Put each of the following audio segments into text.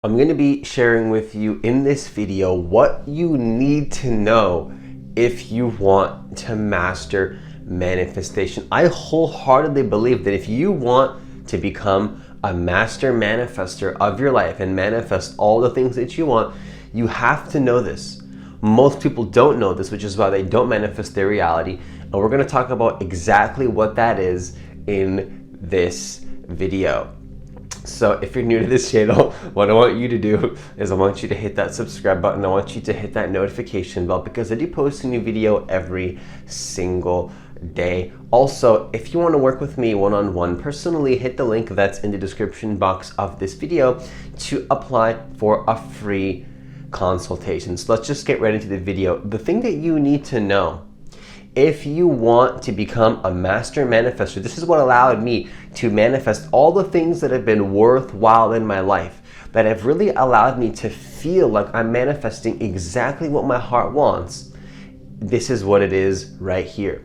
I'm going to be sharing with you in this video what you need to know if you want to master manifestation. I wholeheartedly believe that if you want to become a master manifester of your life and manifest all the things that you want, you have to know this. Most people don't know this, which is why they don't manifest their reality. And we're going to talk about exactly what that is in this video. So if you're new to this channel, what I want you to do is I want you to hit that subscribe button. I want you to hit that notification bell because I do post a new video every single day. Also, if you want to work with me one-on-one personally, hit the link that's in the description box of this video to apply for a free consultation. So let's just get right into the video. The thing that you need to know if you want to become a master manifester, this is what allowed me to manifest all the things that have been worthwhile in my life, that have really allowed me to feel like I'm manifesting exactly what my heart wants. This is what it is right here.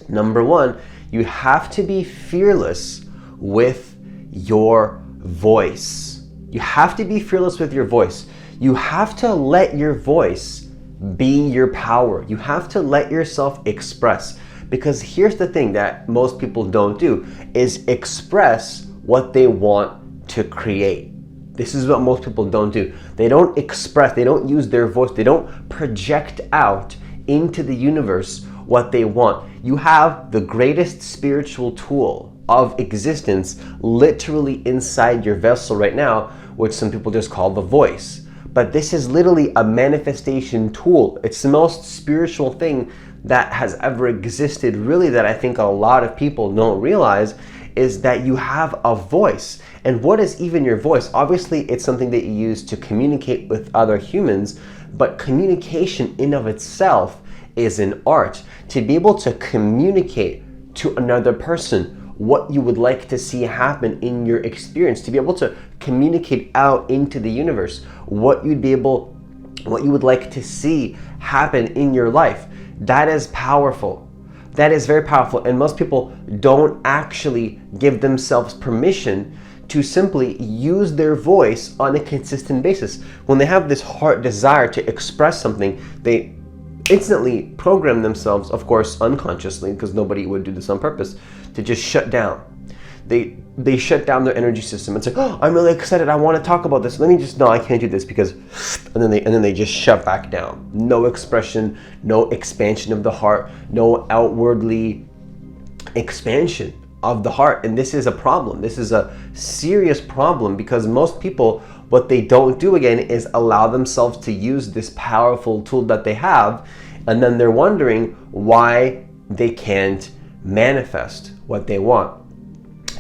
Number one, you have to be fearless with your voice. You have to be fearless with your voice. You have to let your voice be your power. You have to let yourself express, because here's the thing that most people don't do is express what they want to create. This is what most people don't do. They don't express, they don't use their voice, they don't project out into the universe what they want. You have the greatest spiritual tool of existence literally inside your vessel right now, which some people just call the voice. But this is literally a manifestation tool. It's the most spiritual thing that has ever existed, really, that I think a lot of people don't realize, is that you have a voice. And what is even your voice? Obviously, it's something that you use to communicate with other humans, but communication in of itself is an art. To be able to communicate to another person what you would like to see happen in your experience, to be able to communicate out into the universe what you would like to see happen in your life. That is powerful. That is very powerful. And most people don't actually give themselves permission to simply use their voice on a consistent basis. When they have this heart desire to express something, they instantly program themselves, of course unconsciously, because nobody would do this on purpose, to just shut down. They shut down their energy system and say, "Oh, I'm really excited. I want to talk about this. No, I can't do this because," and then they just shut back down. No expression, no expansion of the heart, no outwardly expansion of the heart. And this is a problem. This is a serious problem, because most people, what they don't do again is allow themselves to use this powerful tool that they have, and then they're wondering why they can't manifest what they want,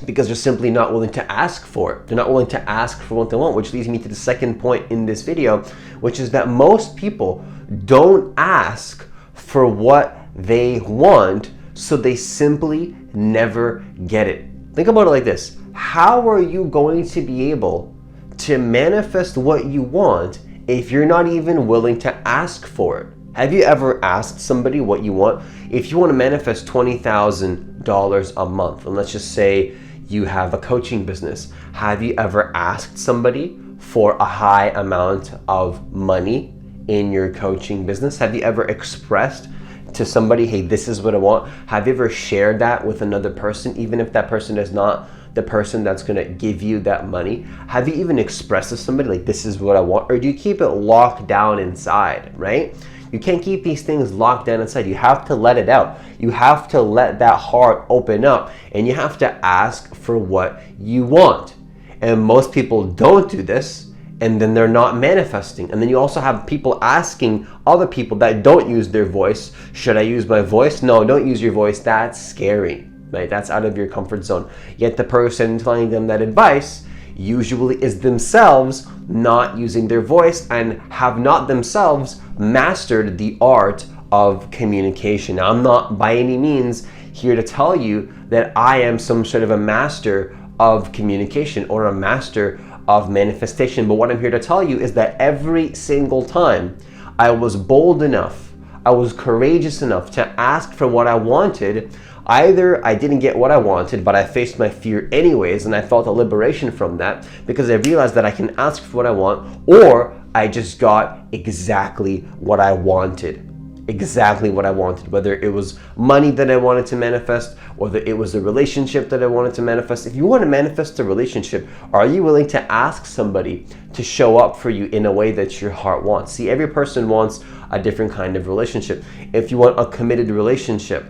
because they're simply not willing to ask for it. They're not willing to ask for what they want, which leads me to the second point in this video, which is that most people don't ask for what they want, so they simply never get it. Think about it like this. How are you going to be able to manifest what you want if you're not even willing to ask for it? Have you ever asked somebody what you want? If you want to manifest $20,000 a month, and let's just say you have a coaching business, have you ever asked somebody for a high amount of money in your coaching business? Have you ever expressed to somebody, "Hey, this is what I want"? Have you ever shared that with another person, even if that person is not the person that's going to give you that money? Have you even expressed to somebody like, "This is what I want"? Or do you keep it locked down inside, right? You can't keep these things locked down inside. You have to let it out. You have to let that heart open up, and you have to ask for what you want. And most people don't do this, and then they're not manifesting. And then you also have people asking other people that don't use their voice, "Should I use my voice?" No, don't use your voice. That's scary, right? That's out of your comfort zone. Yet the person telling them that advice usually is themselves not using their voice and have not themselves mastered the art of communication. Now, I'm not by any means here to tell you that I am some sort of a master of communication or a master of manifestation, but what I'm here to tell you is that every single time I was bold enough, I was courageous enough to ask for what I wanted, either I didn't get what I wanted, but I faced my fear anyways, and I felt a liberation from that because I realized that I can ask for what I want, or I just got exactly what I wanted. Exactly what I wanted, whether it was money that I wanted to manifest, whether it was a relationship that I wanted to manifest. If you want to manifest a relationship, are you willing to ask somebody to show up for you in a way that your heart wants? See, every person wants a different kind of relationship. If you want a committed relationship,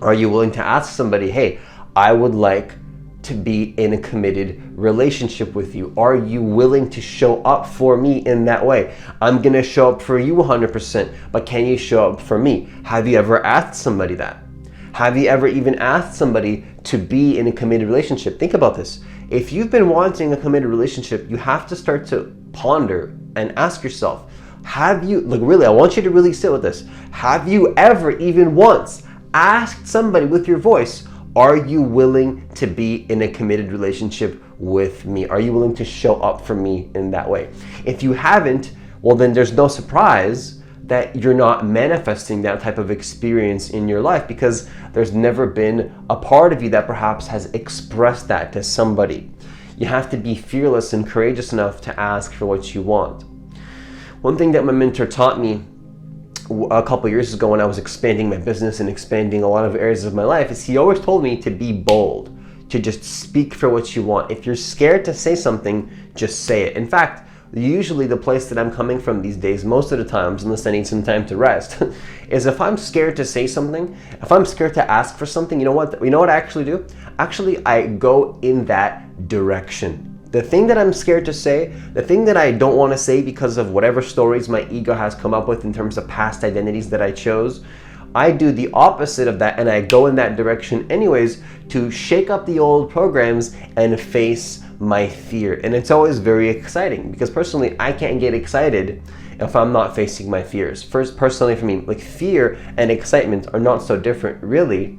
are you willing to ask somebody, hey, I would like to be in a committed relationship with you? Are you willing to show up for me in that way? I'm gonna show up for you 100%, but can you show up for me? Have you ever asked somebody that? Have you ever even asked somebody to be in a committed relationship? Think about this. If you've been wanting a committed relationship, you have to start to ponder and ask yourself, have you, like really, I want you to really sit with this. Have you ever even once asked somebody with your voice, are you willing to be in a committed relationship with me? Are you willing to show up for me in that way? If you haven't, well then there's no surprise that you're not manifesting that type of experience in your life, because there's never been a part of you that perhaps has expressed that to somebody. You have to be fearless and courageous enough to ask for what you want. One thing that my mentor taught me a couple years ago when I was expanding my business and expanding a lot of areas of my life is he always told me to be bold, to just speak for what you want. If you're scared to say something, just say it. In fact, usually the place that I'm coming from these days, most of the times, unless I need some time to rest, is if I'm scared to say something, if I'm scared to ask for something, you know what I actually do? Actually, I go in that direction. The thing that I'm scared to say, the thing that I don't want to say because of whatever stories my ego has come up with in terms of past identities that I chose, I do the opposite of that and I go in that direction anyways to shake up the old programs and face my fear. And it's always very exciting because personally, I can't get excited if I'm not facing my fears. First, personally for me, like fear and excitement are not so different really,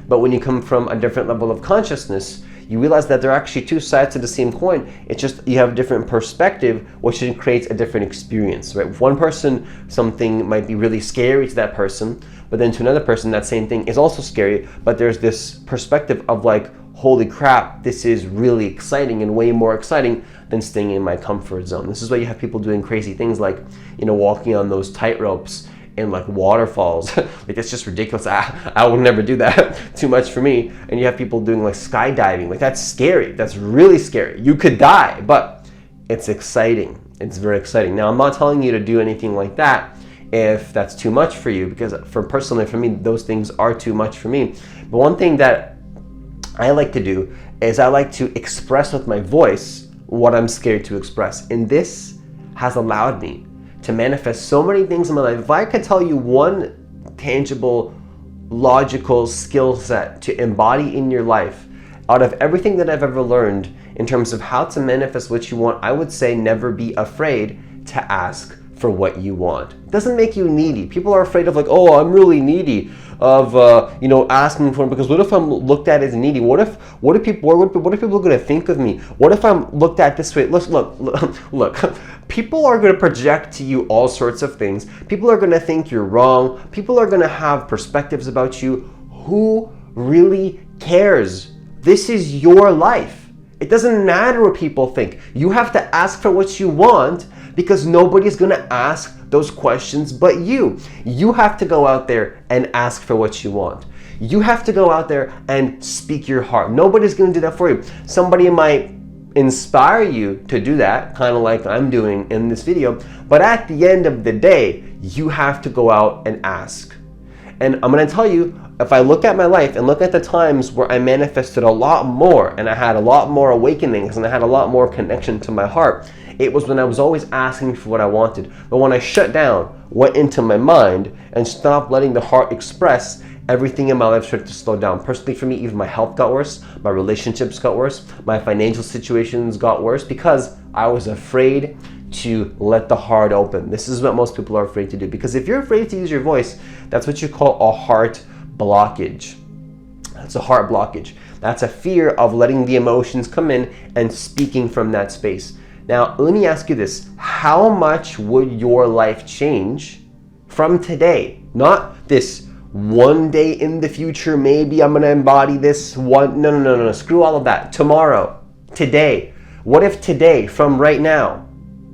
but when you come from a different level of consciousness, you realize that they're actually two sides of the same coin. It's just you have a different perspective, which then creates a different experience, right? With one person, something might be really scary to that person, but then to another person, that same thing is also scary, but there's this perspective of like, holy crap, this is really exciting and way more exciting than staying in my comfort zone. This is why you have people doing crazy things like, walking on those tight ropes in like waterfalls. Like it's just ridiculous. I would never do that. Too much for me. And you have people doing like skydiving. Like that's scary. That's really scary. You could die, but it's exciting. It's very exciting. Now I'm not telling you to do anything like that if that's too much for you, because personally for me, those things are too much for me. But one thing that I like to do is I like to express with my voice what I'm scared to express. And this has allowed me to manifest so many things in my life. If I could tell you one tangible, logical skill set to embody in your life, out of everything that I've ever learned in terms of how to manifest what you want, I would say never be afraid to ask for what you want. It doesn't make you needy. People are afraid of like, oh, I'm really needy of asking for it, because what if I'm looked at as needy? What are people going to think of me? What if I'm looked at this way? Look. People are going to project to you all sorts of things. People are going to think you're wrong. People are going to have perspectives about you. Who really cares? This is your life. It doesn't matter what people think. You have to ask for what you want, because nobody's going to ask those questions but you. You have to go out there and ask for what you want. You have to go out there and speak your heart. Nobody's going to do that for you. Somebody might inspire you to do that, kind of like I'm doing in this video, but at the end of the day, you have to go out and ask. And I'm going to tell you, if I look at my life and look at the times where I manifested a lot more and I had a lot more awakenings and I had a lot more connection to my heart, it was when I was always asking for what I wanted. But when I shut down, went into my mind, and stopped letting the heart express, everything in my life started to slow down. Personally for me, even my health got worse, my relationships got worse, my financial situations got worse, because I was afraid to let the heart open. This is what most people are afraid to do, because if you're afraid to use your voice, that's what you call a heart blockage. That's a heart blockage. That's a fear of letting the emotions come in and speaking from that space. Now, let me ask you this. How much would your life change from today, not this one day in the future, maybe I'm going to embody this one. No. Screw all of that. Tomorrow, today. What if today, from right now?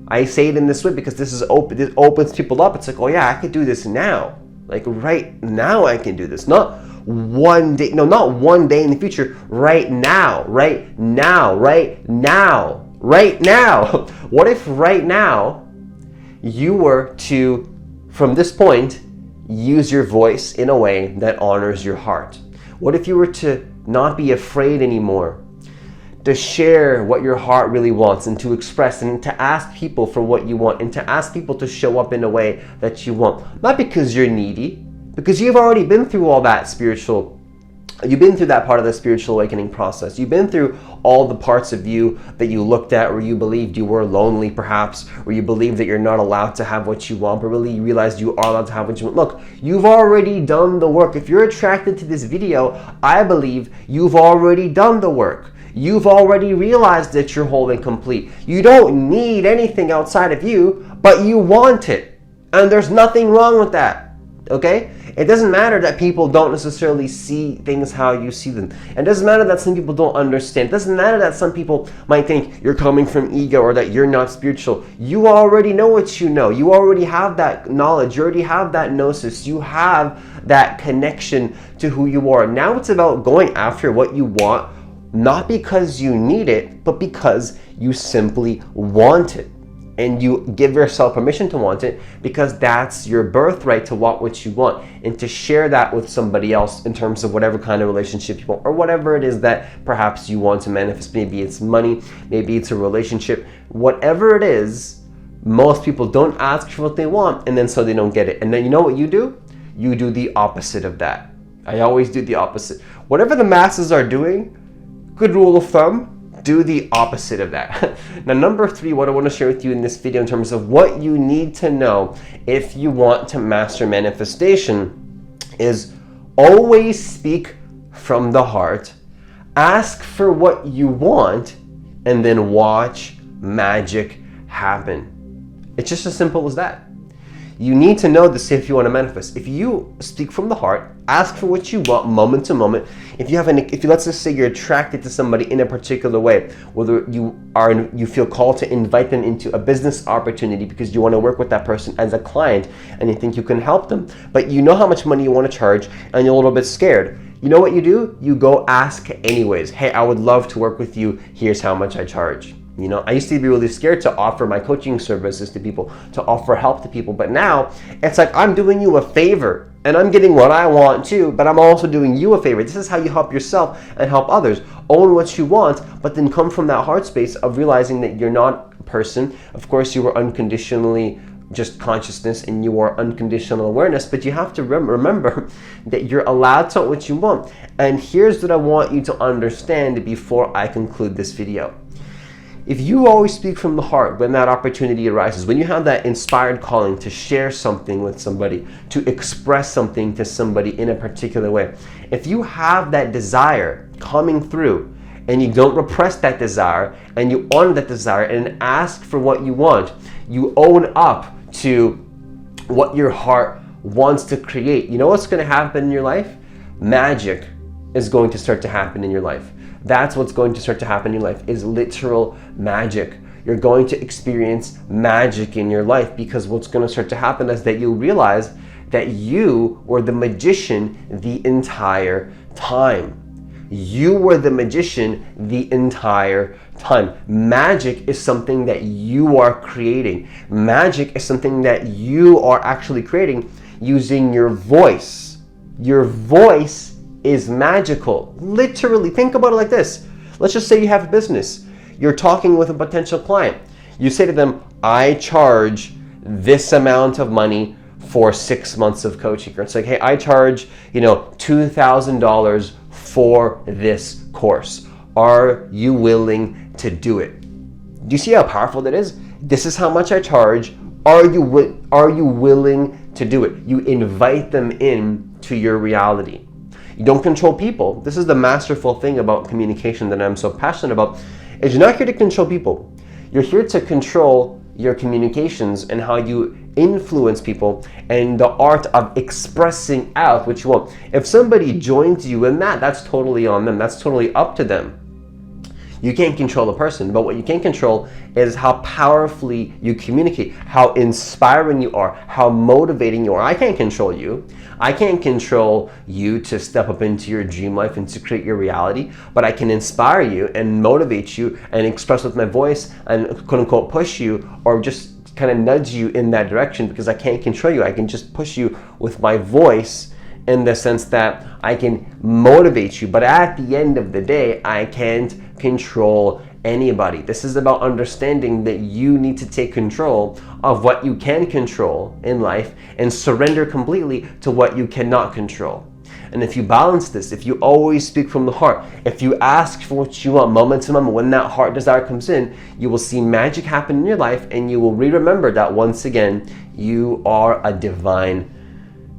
I say it in this way because this opens people up. It's like, oh yeah, I could do this now. Like right now I can do this. Not one day, no, not one day in the future. Right now, right now, right now, right now. What if right now you were to, from this point, use your voice in a way that honors your heart? What if you were to not be afraid anymore to share what your heart really wants and to express and to ask people for what you want and to ask people to show up in a way that you want? Not because you're needy, because you've already been through all that you've been through that part of the spiritual awakening process. You've been through all the parts of you that you looked at where you believed you were lonely perhaps, or you believed that you're not allowed to have what you want, but really you realized you are allowed to have what you want. Look, you've already done the work. If you're attracted to this video, I believe you've already done the work. You've already realized that you're whole and complete. You don't need anything outside of you, but you want it. And there's nothing wrong with that, okay? It doesn't matter that people don't necessarily see things how you see them. It doesn't matter that some people don't understand. It doesn't matter that some people might think you're coming from ego or that you're not spiritual. You already know what you know. You already have that knowledge. You already have that gnosis. You have that connection to who you are. Now it's about going after what you want, not because you need it, but because you simply want it. And you give yourself permission to want it because that's your birthright to want what you want and to share that with somebody else in terms of whatever kind of relationship you want or whatever it is that perhaps you want to manifest. Maybe it's money, maybe it's a relationship, whatever it is. Most people don't ask for what they want and then so they don't get it. And then you know what you do? You do the opposite of that. I always do the opposite. Whatever the masses are doing, good rule of thumb, do the opposite of that. Now, number 3, what I want to share with you in this video in terms of what you need to know if you want to master manifestation is always speak from the heart, ask for what you want, and then watch magic happen. It's just as simple as that. You need to know this if you want to manifest. If you speak from the heart, ask for what you want moment to moment. If you let's just say you're attracted to somebody in a particular way, whether you feel called to invite them into a business opportunity because you want to work with that person as a client and you think you can help them, but you know how much money you want to charge and you're a little bit scared. You know what you do? You go ask anyways. Hey, I would love to work with you. Here's how much I charge. You know, I used to be really scared to offer my coaching services to people, to offer help to people. But now it's like I'm doing you a favor and I'm getting what I want too, but I'm also doing you a favor. This is how you help yourself and help others. Own what you want, but then come from that heart space of realizing that you're not a person. Of course, you are unconditionally just consciousness and you are unconditional awareness, but you have to remember that you're allowed to want what you want. And here's what I want you to understand before I conclude this video. If you always speak from the heart when that opportunity arises, when you have that inspired calling to share something with somebody, to express something to somebody in a particular way, if you have that desire coming through and you don't repress that desire and you honor that desire and ask for what you want, you own up to what your heart wants to create. You know what's going to happen in your life? Magic is going to start to happen in your life. That's what's going to start to happen in your life, is literal magic. You're going to experience magic in your life because what's going to start to happen is that you'll realize that you were the magician the entire time. You were the magician the entire time. Magic is something that you are creating. Magic is something that you are actually creating using your voice. Your voice is magical. Literally, think about it like this. Let's just say you have a business. You're talking with a potential client. You say to them, I charge this amount of money for 6 months of coaching. Or it's like, hey, I charge, $2,000 for this course. Are you willing to do it? Do you see how powerful that is? This is how much I charge. Are you willing to do it? You invite them in to your reality. You don't control people. This is the masterful thing about communication that I'm so passionate about, is you're not here to control people. You're here to control your communications and how you influence people and the art of expressing out what you want. If somebody joins you in that, that's totally on them. That's totally up to them. You can't control the person, but what you can control is how powerfully you communicate, how inspiring you are, how motivating you are. I can't control you. I can't control you to step up into your dream life and to create your reality, but I can inspire you and motivate you and express with my voice and quote unquote push you, or just kind of nudge you in that direction, because I can't control you. I can just push you with my voice, in the sense that I can motivate you, but at the end of the day, I can't control anybody. This is about understanding that you need to take control of what you can control in life and surrender completely to what you cannot control. And if you balance this, if you always speak from the heart, if you ask for what you want moment to moment, when that heart desire comes in, you will see magic happen in your life, and you will remember that once again, you are a divine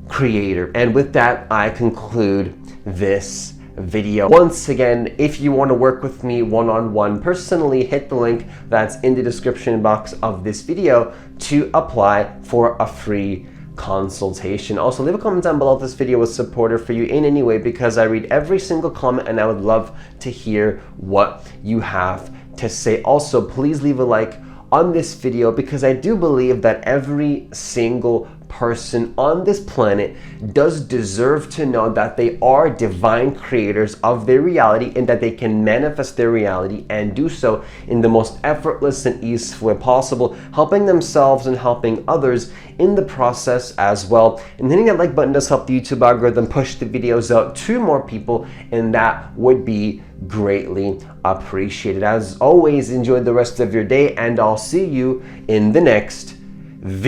creator. And with that, I conclude this video. Once again, if you want to work with me one-on-one personally, hit the link that's in the description box of this video to apply for a free consultation. Also, leave a comment down below if this video was supportive for you in any way, because I read every single comment and I would love to hear what you have to say. Also, please leave a like on this video, because I do believe that every single person on this planet does deserve to know that they are divine creators of their reality, and that they can manifest their reality and do so in the most effortless and easeful way possible, helping themselves and helping others in the process as well. And hitting that like button does help the YouTube algorithm push the videos out to more people, and that would be greatly appreciated. As always, enjoy the rest of your day, and I'll see you in the next video.